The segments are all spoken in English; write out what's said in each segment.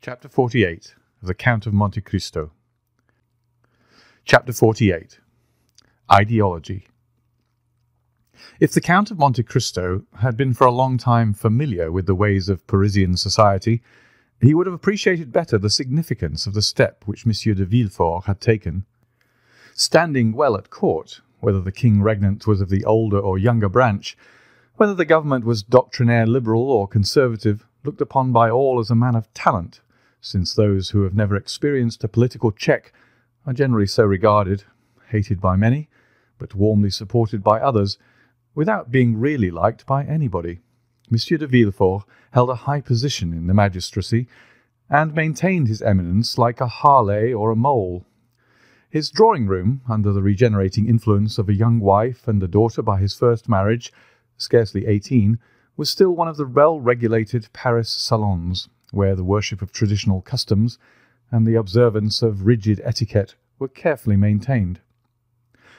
Chapter 48 of the Count of Monte Cristo. Chapter 48. Ideology. If the Count of Monte Cristo had been for a long time familiar with the ways of Parisian society, he would have appreciated better the significance of the step which Monsieur de Villefort had taken. Standing well at court, whether the king regnant was of the older or younger branch, whether the government was doctrinaire liberal or conservative, looked upon by all as a man of talent, since those who have never experienced a political check are generally so regarded, hated by many, but warmly supported by others, without being really liked by anybody. Monsieur de Villefort held a high position in the magistracy, and maintained his eminence like a Harley or a mole. His drawing-room, under the regenerating influence of a young wife and a daughter by his first marriage, scarcely 18, was still one of the well-regulated Paris salons, where the worship of traditional customs and the observance of rigid etiquette were carefully maintained.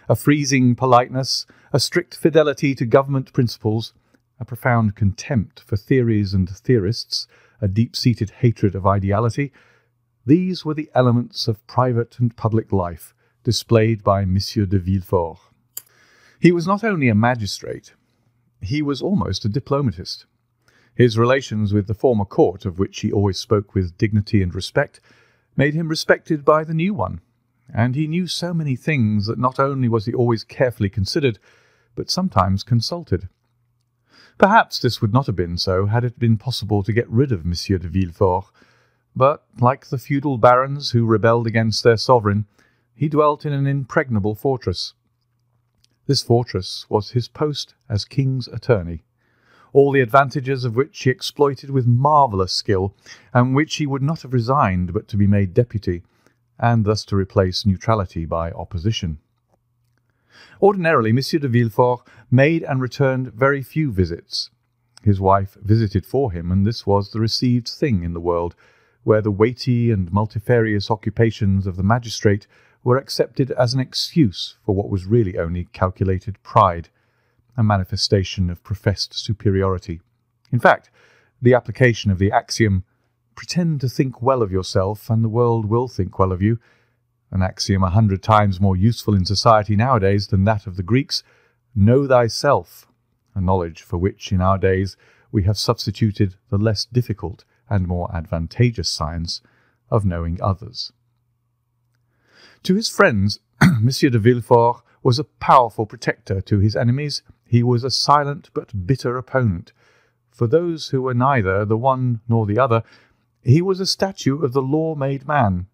A freezing politeness, a strict fidelity to government principles, a profound contempt for theories and theorists, a deep-seated hatred of ideality, these were the elements of private and public life displayed by Monsieur de Villefort. He was not only a magistrate, he was almost a diplomatist. His relations with the former court, of which he always spoke with dignity and respect, made him respected by the new one, and he knew so many things that not only was he always carefully considered, but sometimes consulted. Perhaps this would not have been so had it been possible to get rid of Monsieur de Villefort, but, like the feudal barons who rebelled against their sovereign, he dwelt in an impregnable fortress. This fortress was his post as king's attorney, all the advantages of which he exploited with marvellous skill, and which he would not have resigned but to be made deputy, and thus to replace neutrality by opposition. Ordinarily, Monsieur de Villefort made and returned very few visits. His wife visited for him, and this was the received thing in the world, where the weighty and multifarious occupations of the magistrate were accepted as an excuse for what was really only calculated pride, a manifestation of professed superiority. In fact, the application of the axiom, "Pretend to think well of yourself, and the world will think well of you," an axiom 100 times more useful in society nowadays than that of the Greeks, "Know thyself," a knowledge for which in our days we have substituted the less difficult and more advantageous science of knowing others. To his friends, Monsieur de Villefort was a powerful protector. To his enemies, he was a silent but bitter opponent. For those who were neither the one nor the other, he was a statue of the law-made man.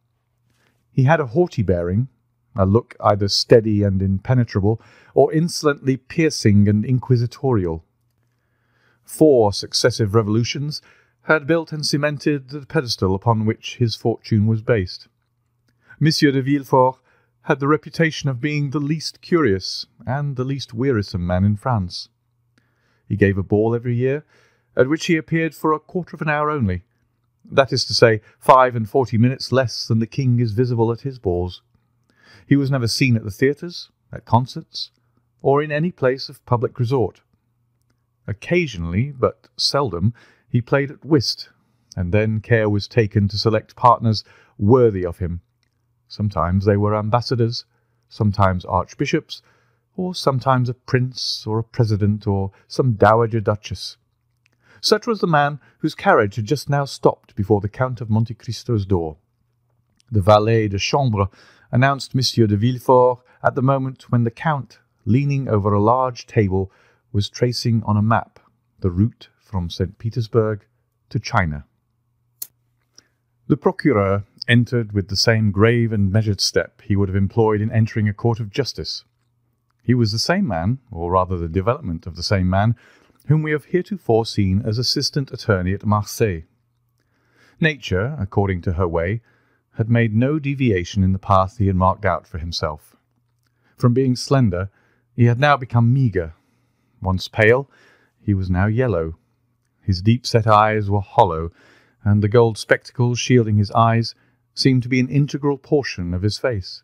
He had a haughty bearing, a look either steady and impenetrable, or insolently piercing and inquisitorial. 4 successive revolutions had built and cemented the pedestal upon which his fortune was based. Monsieur de Villefort had the reputation of being the least curious and the least wearisome man in France. He gave a ball every year, at which he appeared for a quarter of an hour only, that is to say, 45 minutes less than the king is visible at his balls. He was never seen at the theatres, at concerts, or in any place of public resort. Occasionally, but seldom, he played at whist, and then care was taken to select partners worthy of him. Sometimes they were ambassadors, sometimes archbishops, or sometimes a prince or a president or some dowager duchess. Such was the man whose carriage had just now stopped before the Count of Monte Cristo's door. The valet de chambre announced Monsieur de Villefort at the moment when the Count, leaning over a large table, was tracing on a map the route from St. Petersburg to China. The procureur entered with the same grave and measured step he would have employed in entering a court of justice. He was the same man, or rather the development of the same man, whom we have heretofore seen as assistant attorney at Marseilles. Nature, according to her way, had made no deviation in the path he had marked out for himself. From being slender, he had now become meagre. Once pale, he was now yellow. His deep-set eyes were hollow, and the gold spectacles shielding his eyes seemed to be an integral portion of his face.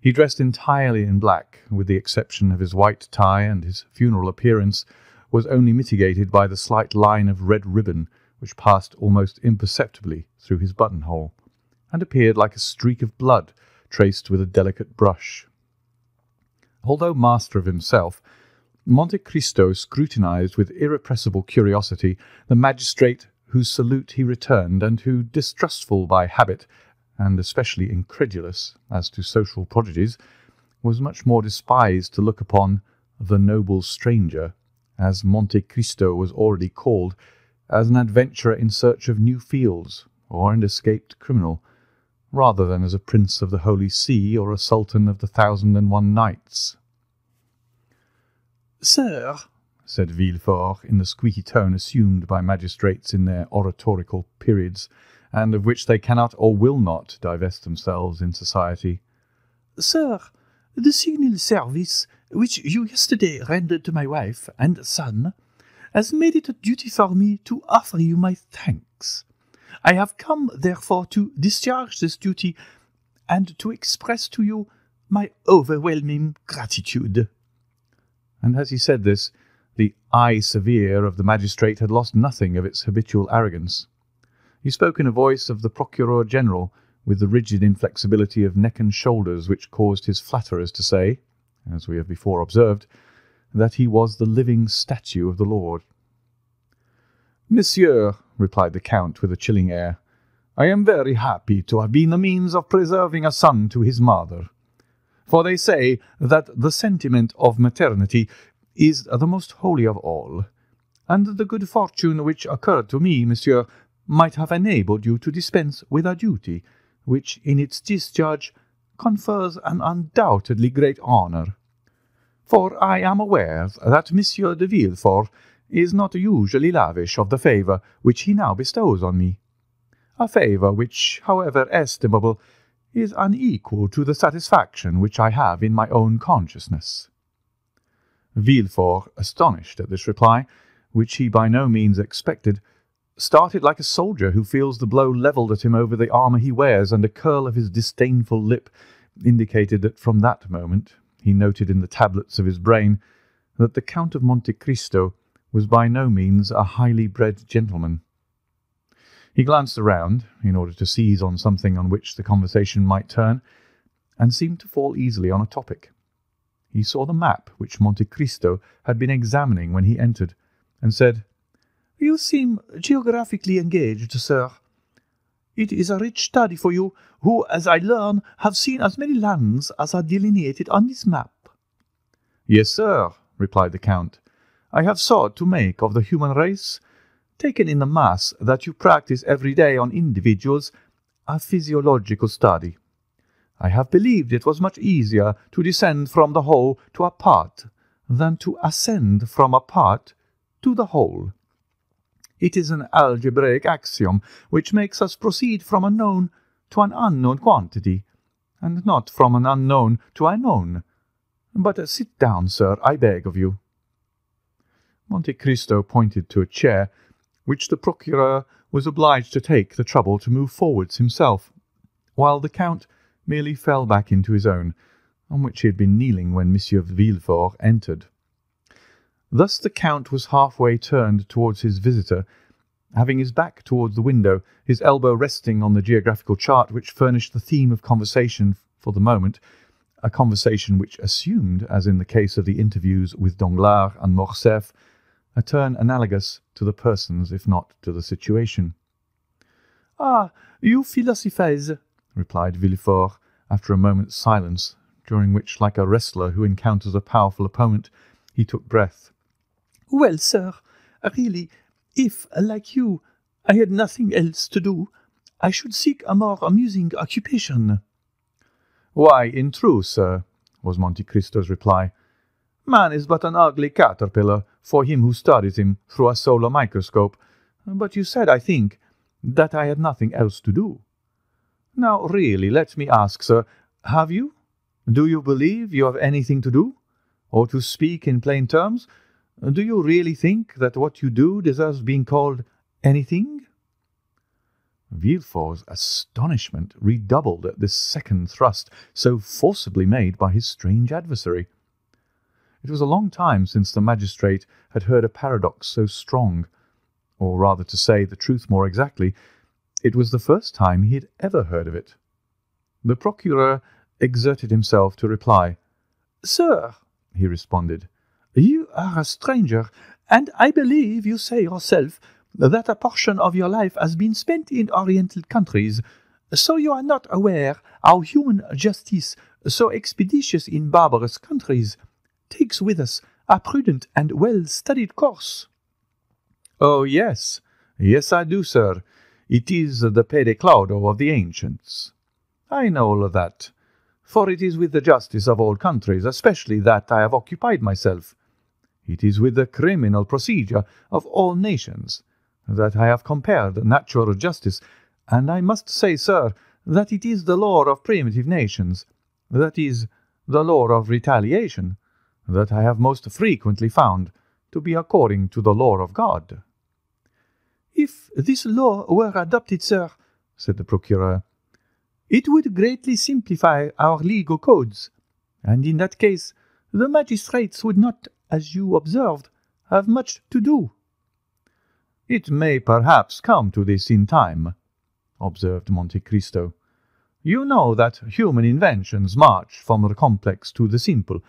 He dressed entirely in black, with the exception of his white tie, and his funeral appearance was only mitigated by the slight line of red ribbon which passed almost imperceptibly through his buttonhole, and appeared like a streak of blood traced with a delicate brush. Although master of himself, Monte Cristo scrutinized with irrepressible curiosity the magistrate whose salute he returned, and who, distrustful by habit, and especially incredulous as to social prodigies, was much more despised to look upon the noble stranger, as Monte Cristo was already called, as an adventurer in search of new fields, or an escaped criminal, rather than as a prince of the Holy See or a sultan of the 1,001 Nights. "Sir," said Villefort, in the squeaky tone assumed by magistrates in their oratorical periods, and of which they cannot or will not divest themselves in society. "Sir, the signal service which you yesterday rendered to my wife and son has made it a duty for me to offer you my thanks. I have come, therefore, to discharge this duty and to express to you my overwhelming gratitude." And as he said this, the eye severe of the magistrate had lost nothing of its habitual arrogance. He spoke in a voice of the Procureur General, with the rigid inflexibility of neck and shoulders which caused his flatterers to say, as we have before observed, that he was the living statue of the Lord. "Monsieur," replied the Count with a chilling air, "I am very happy to have been the means of preserving a son to his mother. For they say that the sentiment of maternity is the most holy of all, and the good fortune which occurred to me, monsieur, might have enabled you to dispense with a duty which, in its discharge, confers an undoubtedly great honour. For I am aware that Monsieur de Villefort is not usually lavish of the favour which he now bestows on me, a favour which, however estimable, is unequal to the satisfaction which I have in my own consciousness." Villefort, astonished at this reply, which he by no means expected, started like a soldier who feels the blow levelled at him over the armour he wears, and a curl of his disdainful lip indicated that from that moment he noted in the tablets of his brain that the Count of Monte Cristo was by no means a highly bred gentleman. He glanced around, in order to seize on something on which the conversation might turn, and seemed to fall easily on a topic. He saw the map which Monte Cristo had been examining when he entered, and said, "You seem geographically engaged, sir. It is a rich study for you, who, as I learn, have seen as many lands as are delineated on this map." "Yes, sir," replied the Count. "I have sought to make of the human race, taken in the mass that you practice every day on individuals, a physiological study. I have believed it was much easier to descend from the whole to a part than to ascend from a part to the whole. It is an algebraic axiom which makes us proceed from a known to an unknown quantity, and not from an unknown to a known. But sit down, sir, I beg of you." Monte Cristo pointed to a chair, which the Procureur was obliged to take the trouble to move forwards himself, while the Count merely fell back into his own, on which he had been kneeling when Monsieur Villefort entered. Thus the Count was halfway turned towards his visitor, having his back towards the window, his elbow resting on the geographical chart which furnished the theme of conversation for the moment, a conversation which assumed, as in the case of the interviews with Danglars and Morcerf, a turn analogous to the persons if not to the situation. "Ah, you philosophize," replied Villefort, after a moment's silence, during which, like a wrestler who encounters a powerful opponent, he took breath. "Well, sir, really, if, like you, I had nothing else to do, I should seek a more amusing occupation." "Why, in truth, sir," was Monte Cristo's reply, "man is but an ugly caterpillar for him who studies him through a solar microscope. But you said, I think, that I had nothing else to do. Now, really, let me ask, sir, have you? Do you believe you have anything to do? Or, to speak in plain terms, do you really think that what you do deserves being called anything?" Villefort's astonishment redoubled at this second thrust so forcibly made by his strange adversary. It was a long time since the magistrate had heard a paradox so strong, or rather to say the truth more exactly, it was the first time he had ever heard of it. The procureur exerted himself to reply. "Sir," he responded, "you are a stranger, and I believe you say yourself that a portion of your life has been spent in Oriental countries, so you are not aware how human justice, so expeditious in barbarous countries, takes with us a prudent and well-studied course." "Oh, yes, yes, I do, sir. It is the pede claudo of the ancients. I know all of that, for it is with the justice of all countries, especially that I have occupied myself. It is with the criminal procedure of all nations that I have compared natural justice, and I must say, sir, that it is the law of primitive nations, that is, the law of retaliation, that I have most frequently found to be according to the law of God." "If this law were adopted, sir," said the procureur, "it would greatly simplify our legal codes, and in that case the magistrates would not, as you observed, have much to do." "It may perhaps come to this in time," observed Monte Cristo. "You know that human inventions march from the complex to the simple,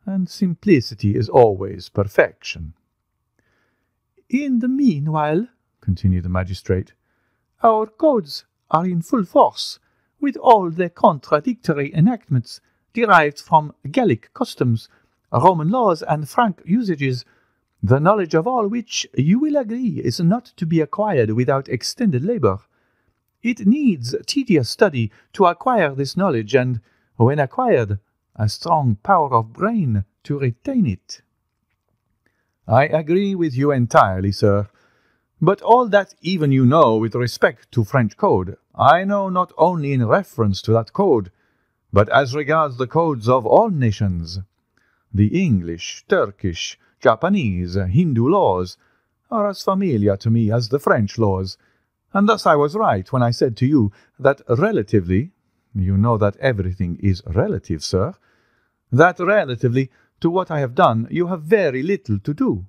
and simplicity is always perfection." "In the meanwhile," continued the magistrate, "our codes are in full force, with all their contradictory enactments derived from Gallic customs, Roman laws, and Frank usages, the knowledge of all which, you will agree, is not to be acquired without extended labour. It needs tedious study to acquire this knowledge, and, when acquired, a strong power of brain to retain it." "I agree with you entirely, sir. But all that even you know with respect to French code, I know not only in reference to that code, but as regards the codes of all nations. The English, Turkish, Japanese, Hindu laws are as familiar to me as the French laws, and thus I was right when I said to you that relatively, you know that everything is relative, sir, that relatively to what I have done you have very little to do,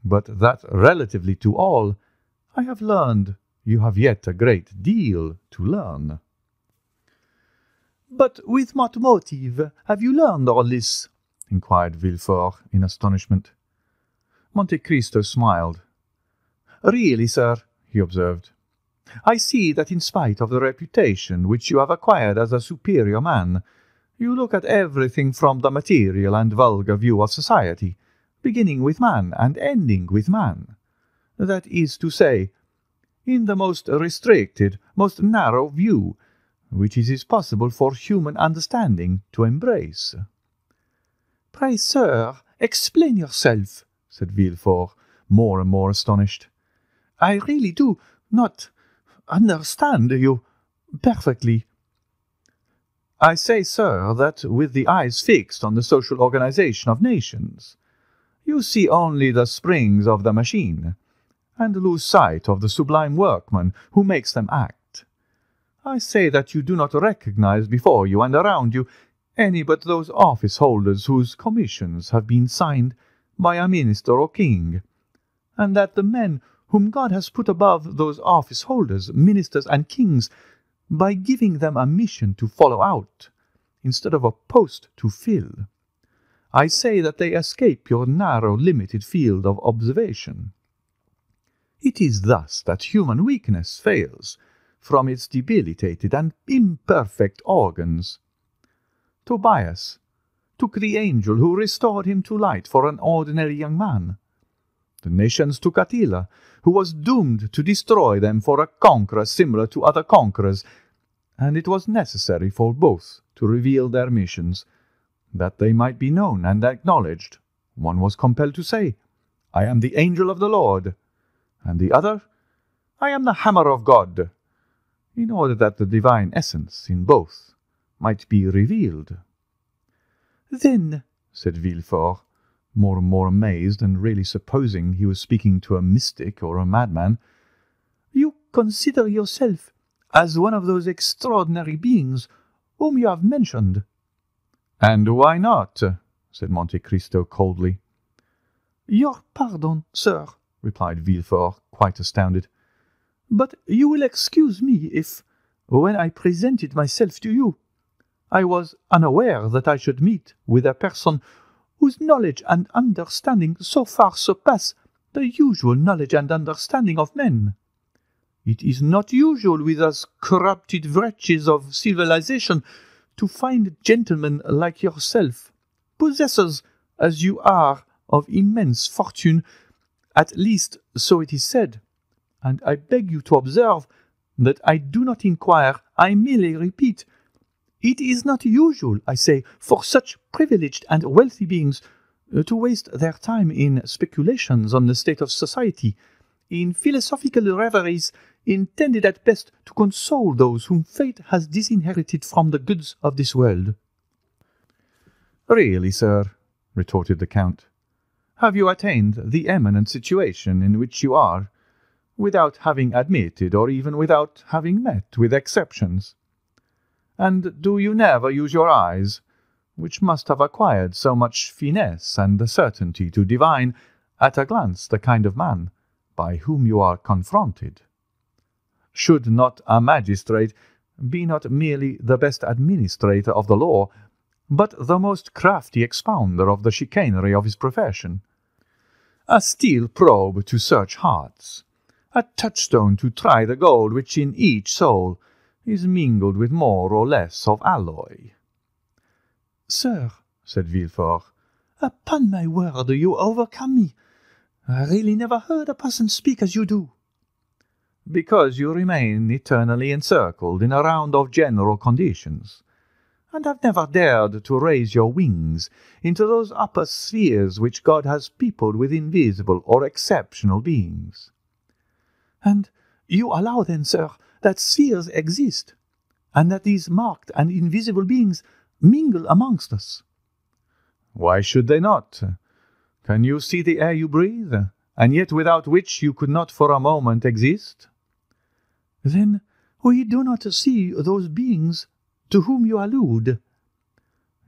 but that relatively to all I have learned you have yet a great deal to learn." "But with what motive have you learned all this?" inquired Villefort in astonishment. Monte Cristo smiled. "Really, sir," he observed, "I see that in spite of the reputation which you have acquired as a superior man, you look at everything from the material and vulgar view of society, beginning with man and ending with man. That is to say, in the most restricted, most narrow view, which it is possible for human understanding to embrace." "Pray, sir, explain yourself," said Villefort, more and more astonished. "I really do not understand you perfectly." "I say, sir, that with the eyes fixed on the social organization of nations, you see only the springs of the machine, and lose sight of the sublime workman who makes them act. I say that you do not recognize before you and around you any but those office-holders whose commissions have been signed by a minister or king, and that the men whom God has put above those office-holders, ministers, and kings, by giving them a mission to follow out, instead of a post to fill. I say that they escape your narrow, limited field of observation. It is thus that human weakness fails from its debilitated and imperfect organs. Tobias took the angel who restored him to light for an ordinary young man. The nations took Attila, who was doomed to destroy them, for a conqueror similar to other conquerors, and it was necessary for both to reveal their missions, that they might be known and acknowledged. One was compelled to say, "I am the angel of the Lord," and the other, "I am the hammer of God," in order that the divine essence in both might be revealed. "Then," said Villefort, more and more amazed, and really supposing he was speaking to a mystic or a madman, "you consider yourself as one of those extraordinary beings whom you have mentioned?" "And why not?" said Monte Cristo coldly. "Your pardon, sir," replied Villefort, quite astounded. "But you will excuse me if, when I presented myself to you, I was unaware that I should meet with a person whose knowledge and understanding so far surpass the usual knowledge and understanding of men. It is not usual with us corrupted wretches of civilization to find gentlemen like yourself, possessors as you are of immense fortune, at least so it is said, and I beg you to observe that I do not inquire, I merely repeat. It is not usual, I say, for such privileged and wealthy beings to waste their time in speculations on the state of society, in philosophical reveries intended at best to console those whom fate has disinherited from the goods of this world." "Really, sir," retorted the Count, "have you attained the eminent situation in which you are, without having admitted or even without having met with exceptions? And do you never use your eyes, which must have acquired so much finesse and the certainty to divine at a glance the kind of man by whom you are confronted? Should not a magistrate be not merely the best administrator of the law, but the most crafty expounder of the chicanery of his profession? A steel probe to search hearts, a touchstone to try the gold which in each soul is mingled with more or less of alloy." "Sir," said Villefort, "upon my word you overcome me. I really never heard a person speak as you do." "Because you remain eternally encircled in a round of general conditions, and have never dared to raise your wings into those upper spheres which God has peopled with invisible or exceptional beings." "And you allow then, sir, that spheres exist, and that these marked and invisible beings mingle amongst us?" "Why should they not? Can you see the air you breathe, and yet without which you could not for a moment exist?" "Then we do not see those beings to whom you allude?"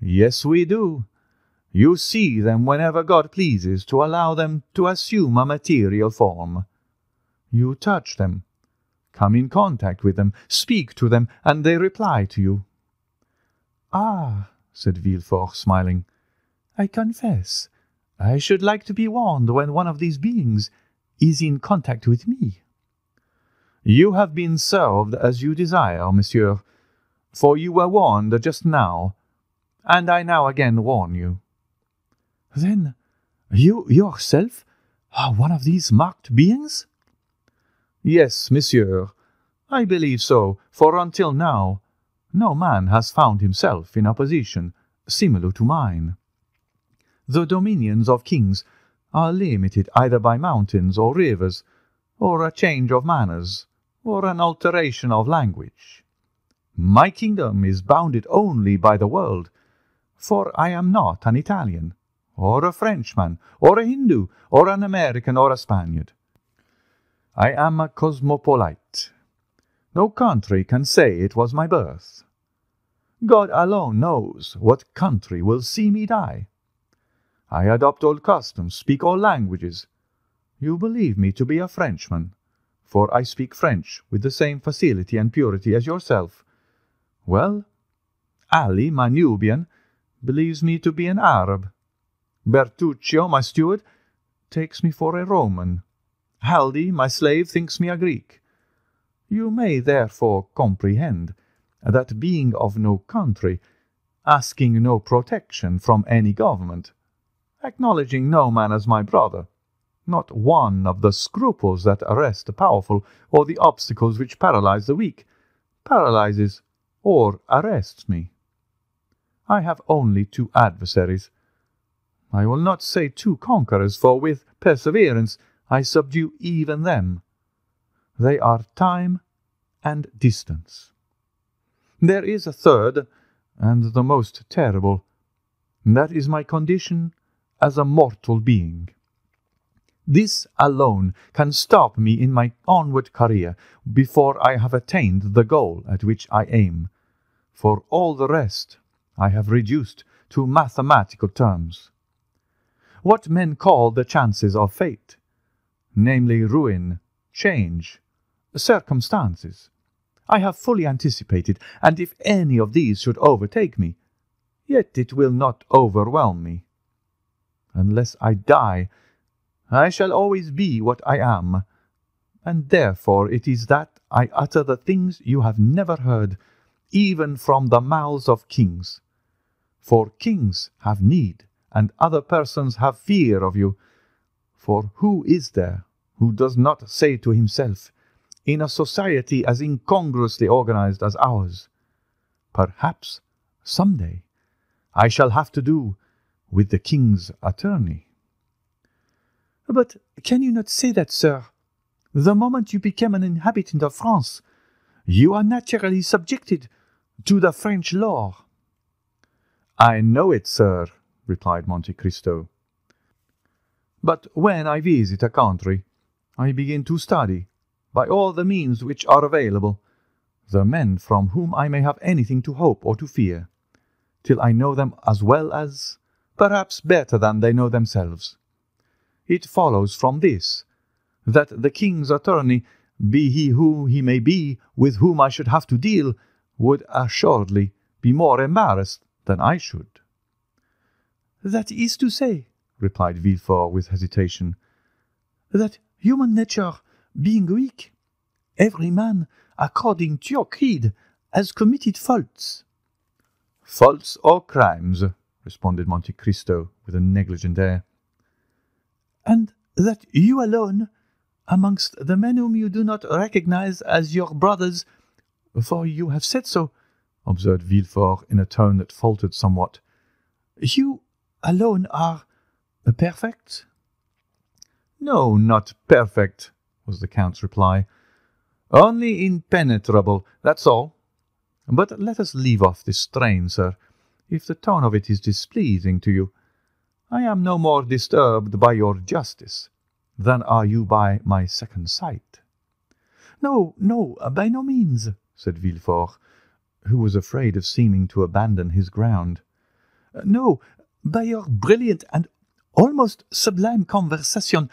"Yes, we do. You see them whenever God pleases to allow them to assume a material form. You touch them, come in contact with them, speak to them, and they reply to you." "Ah," said Villefort, smiling, "I confess I should like to be warned when one of these beings is in contact with me." "You have been served as you desire, monsieur, for you were warned just now, and I now again warn you." "Then you yourself are one of these marked beings?" "Yes, monsieur, I believe so, for until now no man has found himself in a position similar to mine. The dominions of kings are limited either by mountains or rivers, or a change of manners, or an alteration of language. My kingdom is bounded only by the world, for I am not an Italian, or a Frenchman, or a Hindu, or an American, or a Spaniard. I am a cosmopolite. No country can say it was my birth. God alone knows what country will see me die. I adopt all customs, speak all languages. You believe me to be a Frenchman, for I speak French with the same facility and purity as yourself. Well, Ali, my Nubian, believes me to be an Arab. Bertuccio, my steward, takes me for a Roman. Haldi, my slave, thinks me a Greek. You may therefore comprehend that being of no country, asking no protection from any government, acknowledging no man as my brother, not one of the scruples that arrest the powerful or the obstacles which paralyze the weak, paralyzes or arrests me. I have only 2 adversaries. I will not say 2 conquerors, for with perseverance I subdue even them. They are time and distance. There is a third, and the most terrible. That is my condition as a mortal being. This alone can stop me in my onward career before I have attained the goal at which I aim. For all the rest I have reduced to mathematical terms. What men call the chances of fate, namely ruin, change, circumstances. I have fully anticipated, and if any of these should overtake me, yet it will not overwhelm me. Unless I die, I shall always be what I am, and therefore it is that I utter the things you have never heard, even from the mouths of kings. For kings have need, and other persons have fear of you. For who is there who does not say to himself, in a society as incongruously organized as ours, perhaps some day I shall have to do with the king's attorney? But can you not say that, sir? The moment you become an inhabitant of France, you are naturally subjected to the French law. I know it, sir, replied Monte Cristo. But when I visit a country, I begin to study, by all the means which are available, the men from whom I may have anything to hope or to fear, till I know them as well as, perhaps better than they know themselves. It follows from this, that the king's attorney, be he who he may be with whom I should have to deal, would assuredly be more embarrassed than I should. That is to say, replied Villefort with hesitation, that human nature being weak, every man, according to your creed, has committed faults. Faults or crimes, responded Monte Cristo with a negligent air. And that you alone, amongst the men whom you do not recognize as your brothers, for you have said so, observed Villefort in a tone that faltered somewhat, you alone are perfect? No, not perfect, was the Count's reply. Only impenetrable, that's all. But let us leave off this strain, sir, if the tone of it is displeasing to you. I am no more disturbed by your justice than are you by my second sight. No, by no means, said Villefort, who was afraid of seeming to abandon his ground. No, by your brilliant and almost sublime conversation,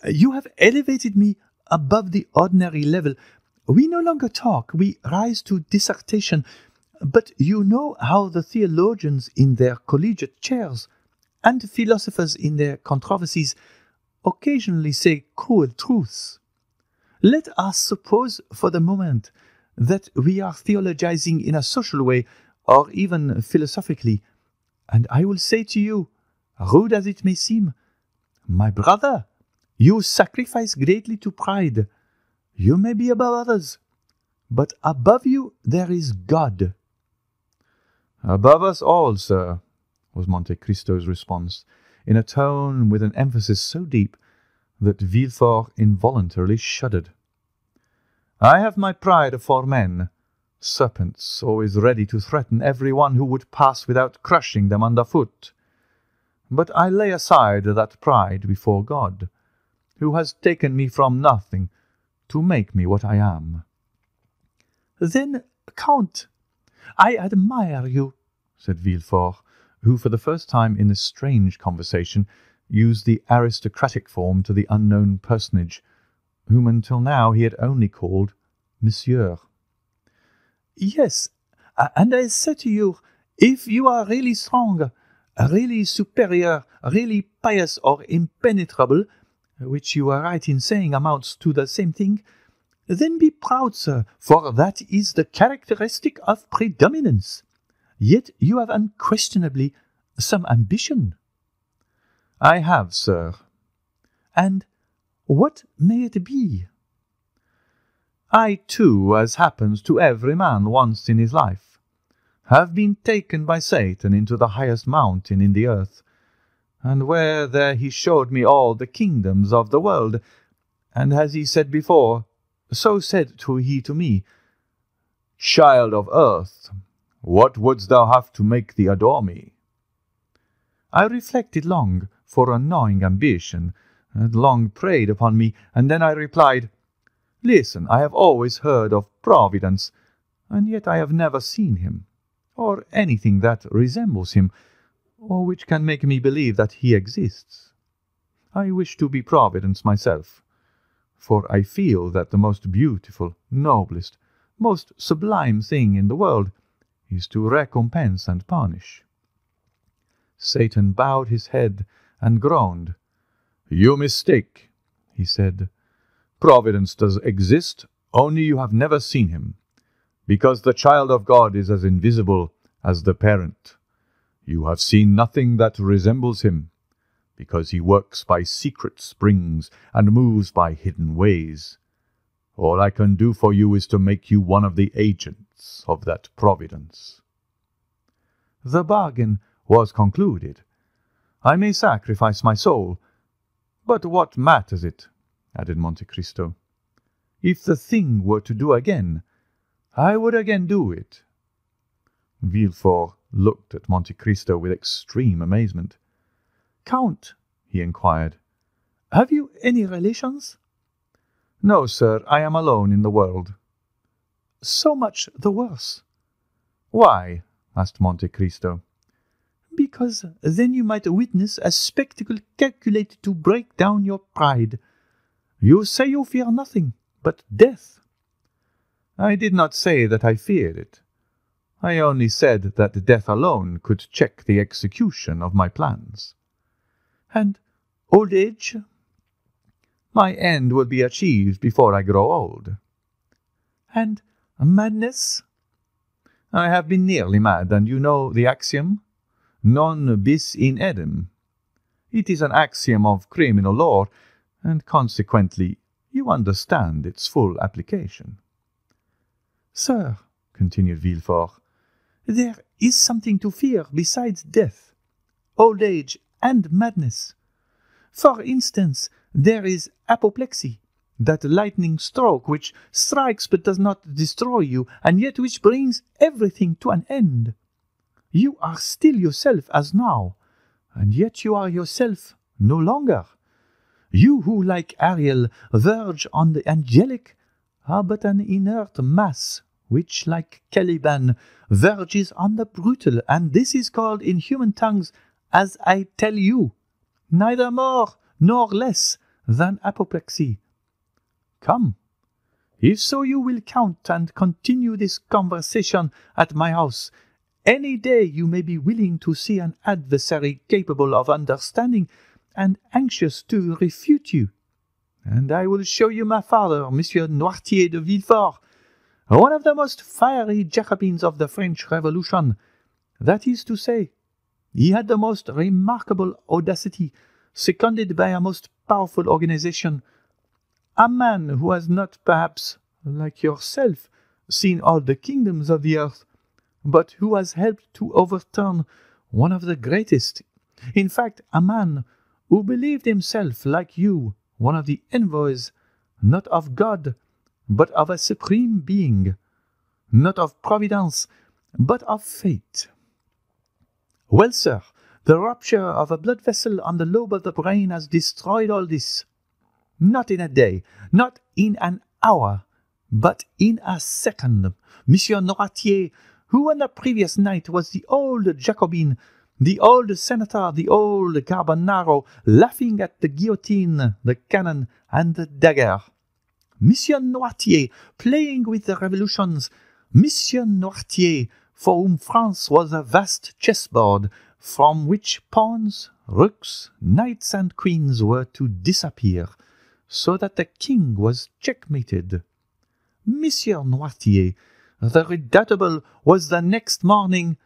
you have elevated me above the ordinary level. We no longer talk, we rise to dissertation, but you know how the theologians in their collegiate chairs, and philosophers in their controversies, occasionally say cruel truths. Let us suppose for the moment that we are theologizing in a social way, or even philosophically, and I will say to you, rude as it may seem, my brother, you sacrifice greatly to pride. You may be above others, but above you there is God. Above us all, sir, was Monte Cristo's response, in a tone with an emphasis so deep that Villefort involuntarily shuddered. I have my pride afore men, serpents always ready to threaten every one who would pass without crushing them under foot. But I lay aside that pride before God, who has taken me from nothing to make me what I am. Then, Count, I admire you, said Villefort, who for the first time in this strange conversation used the aristocratic form to the unknown personage, whom until now he had only called Monsieur. Yes, and I say to you, if you are really strong, really superior, really pious or impenetrable, which you are right in saying amounts to the same thing, then be proud, sir, for that is the characteristic of predominance. Yet you have unquestionably some ambition. I have, sir. And what may it be? I, too, as happens to every man once in his life, have been taken by Satan into the highest mountain in the earth, and where there he showed me all the kingdoms of the world, and as he said before, so said he to me, Child of earth, what wouldst thou have to make thee adore me? I reflected long, for a gnawing ambition had long preyed upon me, and then I replied, Listen, I have always heard of Providence, and yet I have never seen him, or anything that resembles him, or which can make me believe that he exists. I wish to be Providence myself, for I feel that the most beautiful, noblest, most sublime thing in the world is to recompense and punish." Satan bowed his head and groaned. "You mistake," he said. "Providence does exist, only you have never seen him, because the child of God is as invisible as the parent. You have seen nothing that resembles him, because he works by secret springs and moves by hidden ways. All I can do for you is to make you one of the agents of that providence." The bargain was concluded. "I may sacrifice my soul, but what matters it?" added Monte Cristo. "If the thing were to do again, I would again do it." Villefort looked at Monte Cristo with extreme amazement. "Count," he inquired, "have you any relations?" "No, sir, I am alone in the world." "So much the worse." "Why?" asked Monte Cristo. "Because then you might witness a spectacle calculated to break down your pride. You say you fear nothing but death." "I did not say that I feared it. I only said that death alone could check the execution of my plans." "And old age?" "My end will be achieved before I grow old." "And madness?" "I have been nearly mad, and you know the axiom, non bis in idem. It is an axiom of criminal law, and consequently you understand its full application." "Sir," continued Villefort, "there is something to fear besides death, old age, and madness. For instance, there is apoplexy, that lightning stroke which strikes but does not destroy you, and yet which brings everything to an end. You are still yourself as now, and yet you are yourself no longer. You who, like Ariel, verge on the angelic, are but an inert mass, which, like Caliban, verges on the brutal, and this is called in human tongues, as I tell you, neither more nor less than apoplexy. Come, if so you will count and continue this conversation at my house. Any day you may be willing to see an adversary capable of understanding and anxious to refute you. And I will show you my father, Monsieur Noirtier de Villefort, one of the most fiery Jacobins of the French Revolution. That is to say, he had the most remarkable audacity, seconded by a most powerful organization. A man who has not, perhaps, like yourself, seen all the kingdoms of the earth, but who has helped to overturn one of the greatest. In fact, a man who believed himself, like you, one of the envoys, not of God, but of a supreme being, not of providence, but of fate. Well, sir, the rupture of a blood vessel on the lobe of the brain has destroyed all this. Not in a day, not in an hour, but in a second. Monsieur Noirtier, who on the previous night was the old Jacobin, the old senator, the old Carbonaro, laughing at the guillotine, the cannon, and the dagger. Monsieur Noirtier, playing with the revolutions. Monsieur Noirtier, for whom France was a vast chessboard, from which pawns, rooks, knights, and queens were to disappear, so that the king was checkmated. Monsieur Noirtier, the redoubtable, was the next morning.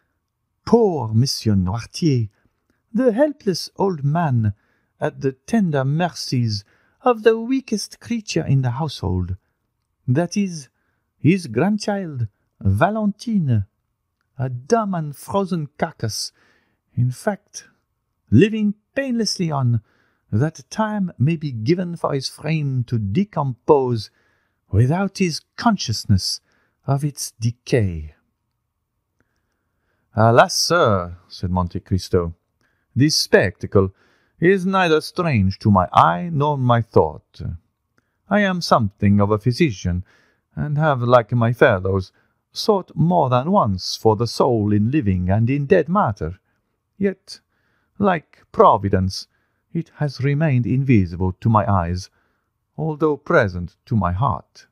Poor Monsieur Noirtier, the helpless old man, at the tender mercies of the weakest creature in the household, that is, his grandchild, Valentine, a dumb and frozen carcass, in fact, living painlessly on, that time may be given for his frame to decompose without his consciousness of its decay. "Alas, sir," said Monte Cristo, "this spectacle is neither strange to my eye nor my thought. I am something of a physician, and have, like my fellows, sought more than once for the soul in living and in dead matter. Yet, like Providence, it has remained invisible to my eyes. although present to my heart.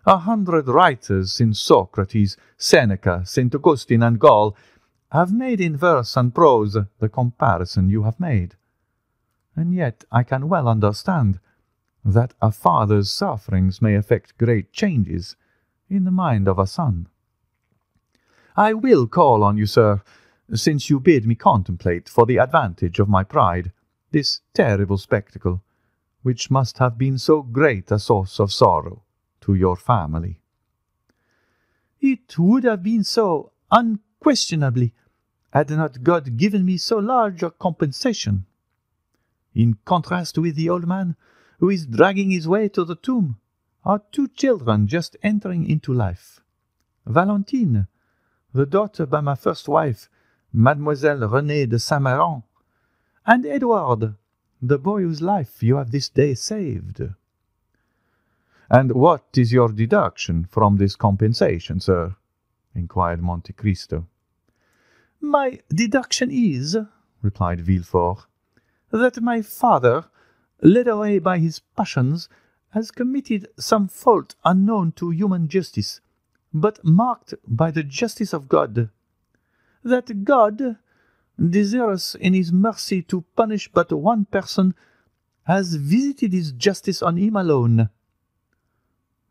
100 writers since Socrates, Seneca, St. Augustine, and Gall have made in verse and prose the comparison you have made. And yet I can well understand that a father's sufferings may effect great changes in the mind of a son. I will call on you, sir, since you bid me contemplate for the advantage of my pride this terrible spectacle, which must have been so great a source of sorrow to your family. It would have been so, unquestionably, had not God given me so large a compensation. In contrast with the old man, who is dragging his way to the tomb, are 2 children just entering into life. Valentine, the daughter by my first wife, Mademoiselle Renée de Saint-Méran, and Edward, the boy whose life you have this day saved. And what is your deduction from this compensation, sir? Inquired Monte Cristo. My deduction is, replied Villefort, that my father, led away by his passions, has committed some fault unknown to human justice, but marked by the justice of God. That God, desirous in his mercy to punish but one person, has visited his justice on him alone.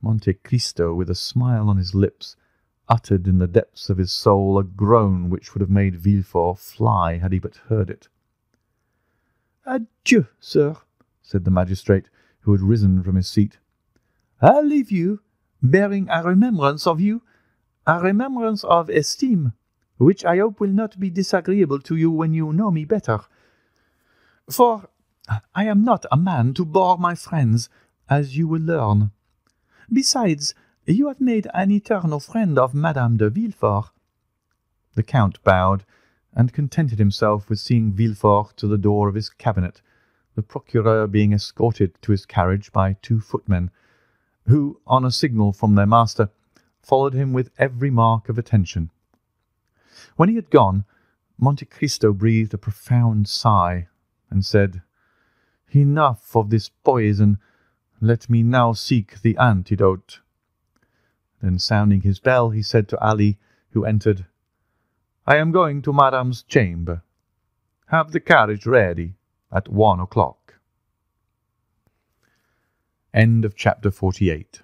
Monte Cristo, with a smile on his lips, uttered in the depths of his soul a groan which would have made Villefort fly had he but heard it. "Adieu, sir," said the magistrate, who had risen from his seat. "I leave you, bearing a remembrance of you, a remembrance of esteem, which I hope will not be disagreeable to you when you know me better. For I am not a man to bore my friends, as you will learn. Besides, you have made an eternal friend of Madame de Villefort." The Count bowed, and contented himself with seeing Villefort to the door of his cabinet, the procureur being escorted to his carriage by 2 footmen, who, on a signal from their master, followed him with every mark of attention. When he had gone, Monte Cristo breathed a profound sigh, and said, "Enough of this poison. Let me now seek the antidote." Then, sounding his bell, he said to Ali, who entered, "I am going to Madame's chamber. Have the carriage ready at 1 o'clock." End of chapter 48.